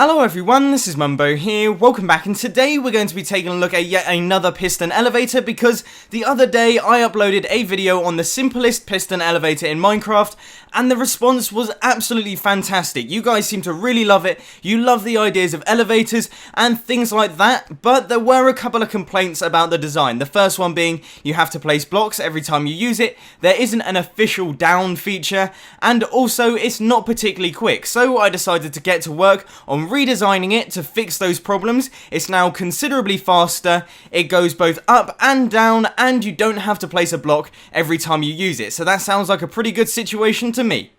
Hello everyone, this is Mumbo here, welcome back, and today we're going to be taking a look at yet another piston elevator because the other day I uploaded a video on the simplest piston elevator in Minecraft and the response was absolutely fantastic. You guys seem to really love it, you love the ideas of elevators and things like that, but there were a couple of complaints about the design. The first one being you have to place blocks every time you use it, there isn't an official down feature, and also it's not particularly quick, so I decided to get to work on redesigning it to fix those problems. It's now considerably faster, it goes both up and down, and you don't have to place a block every time you use it, so that sounds like a pretty good situation to me.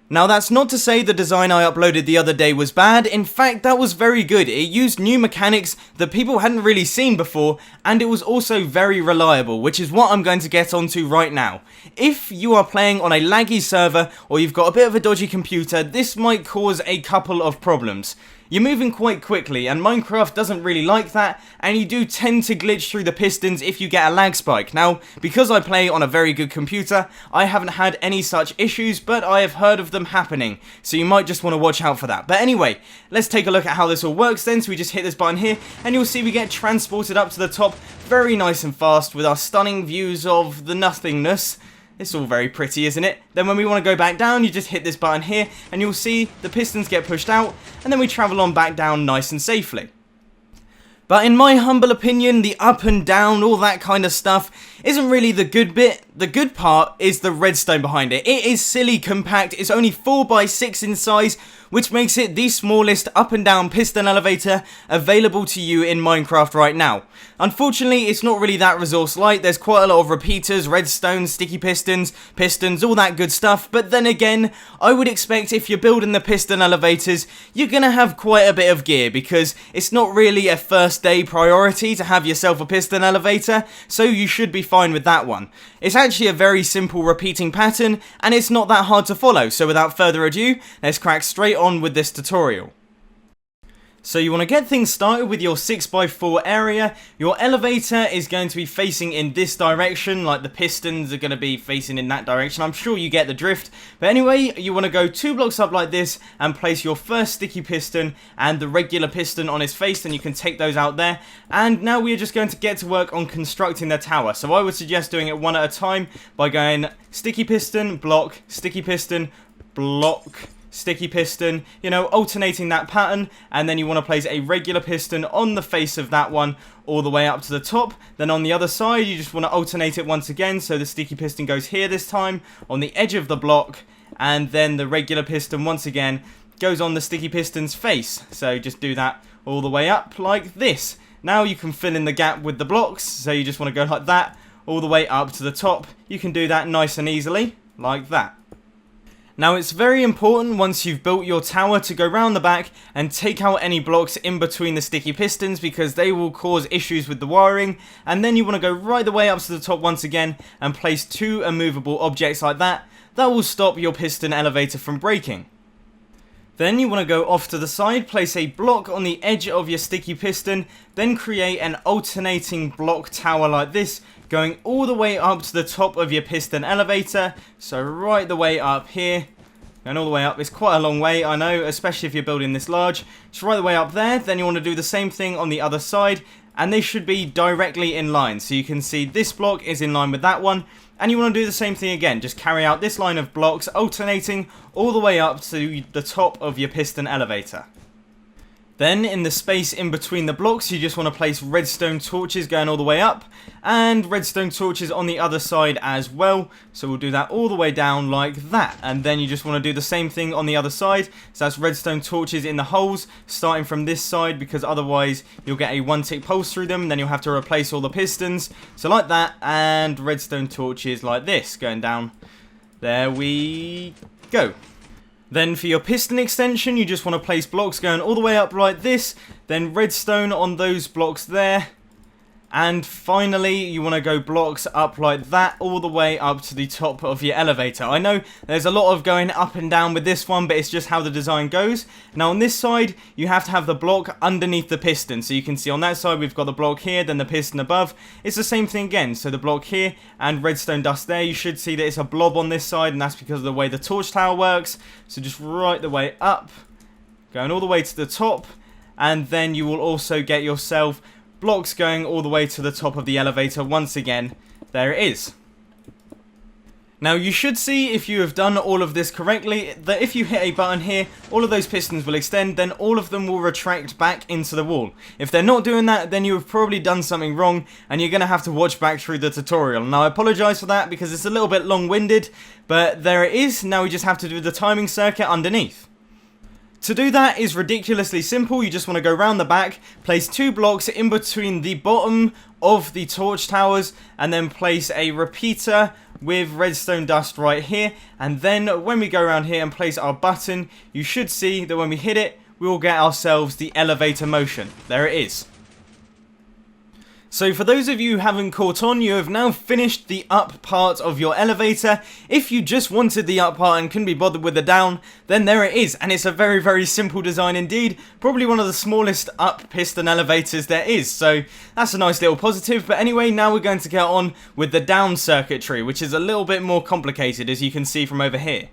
Now that's not to say the design I uploaded the other day was bad, in fact that was very good. It used new mechanics that people hadn't really seen before, and it was also very reliable, which is what I'm going to get onto right now. If you are playing on a laggy server, or you've got a bit of a dodgy computer, this might cause a couple of problems. You're moving quite quickly, and Minecraft doesn't really like that, and you do tend to glitch through the pistons if you get a lag spike. Now, because I play on a very good computer, I haven't had any such issues, but I have heard of them happening, so you might just want to watch out for that. But anyway, let's take a look at how this all works then. So we just hit this button here, and you'll see we get transported up to the top very nice and fast with our stunning views of the nothingness. It's all very pretty, isn't it? Then when we want to go back down, you just hit this button here, and you'll see the pistons get pushed out, and then we travel on back down nice and safely. But in my humble opinion, the up and down, all that kind of stuff, isn't really the good bit. The good part is the redstone behind it. It is silly compact, it's only 4x6 in size, which makes it the smallest up and down piston elevator available to you in Minecraft right now. Unfortunately, it's not really that resource light. There's quite a lot of repeaters, redstone, sticky pistons, all that good stuff. But then again, I would expect if you're building the piston elevators, you're going to have quite a bit of gear because it's not really a first day priority to have yourself a piston elevator, so you should be fine with that one. It's actually a very simple repeating pattern and it's not that hard to follow, so without further ado, let's crack straight on with this tutorial. So you want to get things started with your 6x4 area. Your elevator is going to be facing in this direction, like the pistons are going to be facing in that direction. I'm sure you get the drift. But anyway, you want to go 2 blocks up like this and place your first sticky piston and the regular piston on its face, and you can take those out there. And now we are just going to get to work on constructing the tower. So I would suggest doing it one at a time by going sticky piston, block, sticky piston, block, sticky piston, you know, alternating that pattern, and then you want to place a regular piston on the face of that one all the way up to the top. Then on the other side you just want to alternate it once again, so the sticky piston goes here this time on the edge of the block, and then the regular piston once again goes on the sticky piston's face. So just do that all the way up like this. Now you can fill in the gap with the blocks, so you just want to go like that all the way up to the top. You can do that nice and easily like that. Now it's very important once you've built your tower to go round the back and take out any blocks in between the sticky pistons because they will cause issues with the wiring, and then you want to go right the way up to the top once again and place 2 immovable objects like that. That will stop your piston elevator from breaking. Then you want to go off to the side, place a block on the edge of your sticky piston, then create an alternating block tower like this, going all the way up to the top of your piston elevator. So right the way up here, and all the way up. It's quite a long way, I know, especially if you're building this large. Just right the way up there. Then you want to do the same thing on the other side, and they should be directly in line. So you can see this block is in line with that one, and you want to do the same thing again. Just carry out this line of blocks, alternating all the way up to the top of your piston elevator. Then in the space in between the blocks, you just want to place redstone torches going all the way up, and redstone torches on the other side as well. So we'll do that all the way down like that, and then you just want to do the same thing on the other side. So that's redstone torches in the holes starting from this side, because otherwise you'll get a 1-tick pulse through them, and then you'll have to replace all the pistons. So like that, and redstone torches like this going down. There we go. Then for your piston extension, you just want to place blocks going all the way up like this, then redstone on those blocks there, And finally, you want to go blocks up like that, all the way up to the top of your elevator. I know there's a lot of going up and down with this one, but it's just how the design goes. Now on this side, you have to have the block underneath the piston. So you can see on that side, we've got the block here, then the piston above. It's the same thing again. So the block here and redstone dust there. You should see that it's a blob on this side, and that's because of the way the torch tower works. So just right the way up going all the way to the top, and then you will also get yourself blocks going all the way to the top of the elevator. Once again, there it is. Now you should see, if you have done all of this correctly, that if you hit a button here, all of those pistons will extend, then all of them will retract back into the wall. If they're not doing that, then you have probably done something wrong, and you're going to have to watch back through the tutorial. Now I apologise for that, because it's a little bit long-winded, but there it is. Now we just have to do the timing circuit underneath. To do that is ridiculously simple. You just want to go round the back, place 2 blocks in between the bottom of the torch towers, and then place a repeater with redstone dust right here. And then when we go around here and place our button, you should see that when we hit it, we will get ourselves the elevator motion. There it is. So for those of you who haven't caught on, you have now finished the up part of your elevator. If you just wanted the up part and couldn't be bothered with the down, then there it is. And it's a very, very simple design indeed. Probably one of the smallest up piston elevators there is. So that's a nice little positive. But anyway, now we're going to get on with the down circuitry, which is a little bit more complicated, as you can see from over here.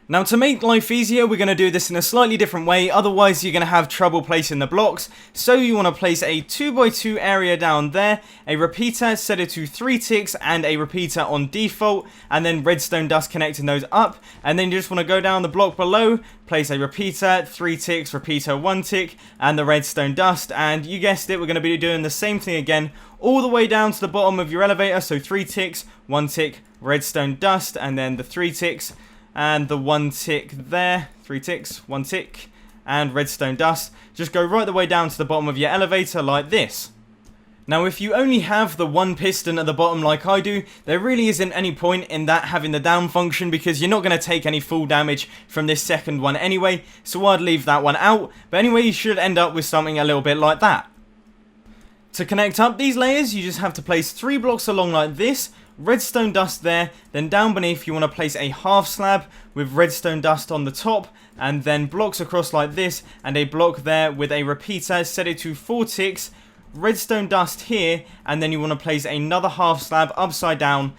Now to make life easier, we're going to do this in a slightly different way, otherwise you're going to have trouble placing the blocks. So you want to place a 2x2 area down there, a repeater, set it to 3 ticks, and a repeater on default, and then redstone dust connecting those up. And then you just want to go down the block below, place a repeater, 3 ticks, repeater 1 tick, and the redstone dust. And you guessed it, we're going to be doing the same thing again, all the way down to the bottom of your elevator. So 3 ticks, 1 tick, redstone dust, and then the 3 ticks, and the 1 tick there, 3 ticks, 1 tick, and redstone dust. Just go right the way down to the bottom of your elevator like this. Now if you only have the 1 piston at the bottom like I do, there really isn't any point in that having the down function, because you're not going to take any full damage from this second one anyway, so I'd leave that one out. But anyway, you should end up with something a little bit like that. To connect up these layers, you just have to place 3 blocks along like this, redstone dust there, then down beneath you want to place a half slab with redstone dust on the top, and then blocks across like this, and a block there with a repeater, set it to 4 ticks, redstone dust here, and then you want to place another half slab upside down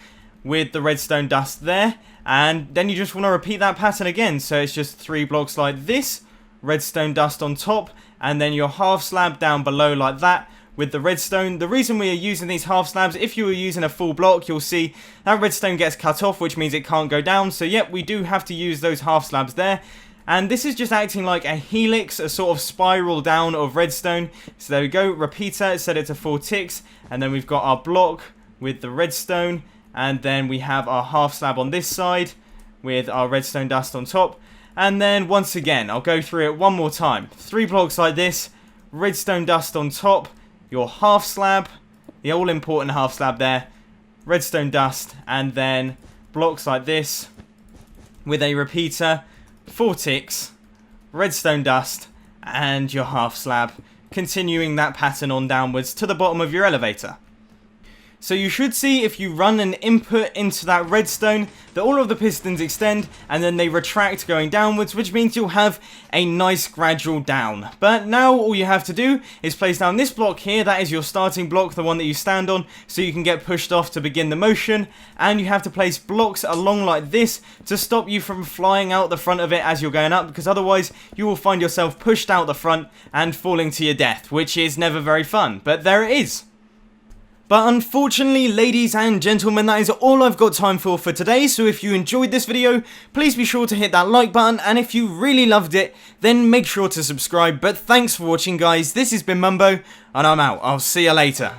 with the redstone dust there, and then you just want to repeat that pattern again. So it's just 3 blocks like this, redstone dust on top, and then your half slab down below like that with the redstone. The reason we are using these half slabs, if you were using a full block, you'll see that redstone gets cut off, which means it can't go down. So yep, we do have to use those half slabs there. And this is just acting like a helix, a sort of spiral down of redstone. So there we go, repeater, set it to 4 ticks, and then we've got our block with the redstone, and then we have our half slab on this side with our redstone dust on top. And then once again, I'll go through it one more time. 3 blocks like this, redstone dust on top, your half slab, the all important half slab there, redstone dust, and then blocks like this with a repeater, 4 ticks, redstone dust, and your half slab, continuing that pattern on downwards to the bottom of your elevator. So you should see, if you run an input into that redstone, that all of the pistons extend and then they retract going downwards, which means you'll have a nice gradual down. But now all you have to do is place down this block here. That is your starting block, the one that you stand on, so you can get pushed off to begin the motion. And you have to place blocks along like this to stop you from flying out the front of it as you're going up, because otherwise you will find yourself pushed out the front and falling to your death, which is never very fun. But there it is. But unfortunately, ladies and gentlemen, that is all I've got time for today. So if you enjoyed this video, please be sure to hit that like button. And if you really loved it, then make sure to subscribe. But thanks for watching, guys. This has been Mumbo, and I'm out. I'll see you later.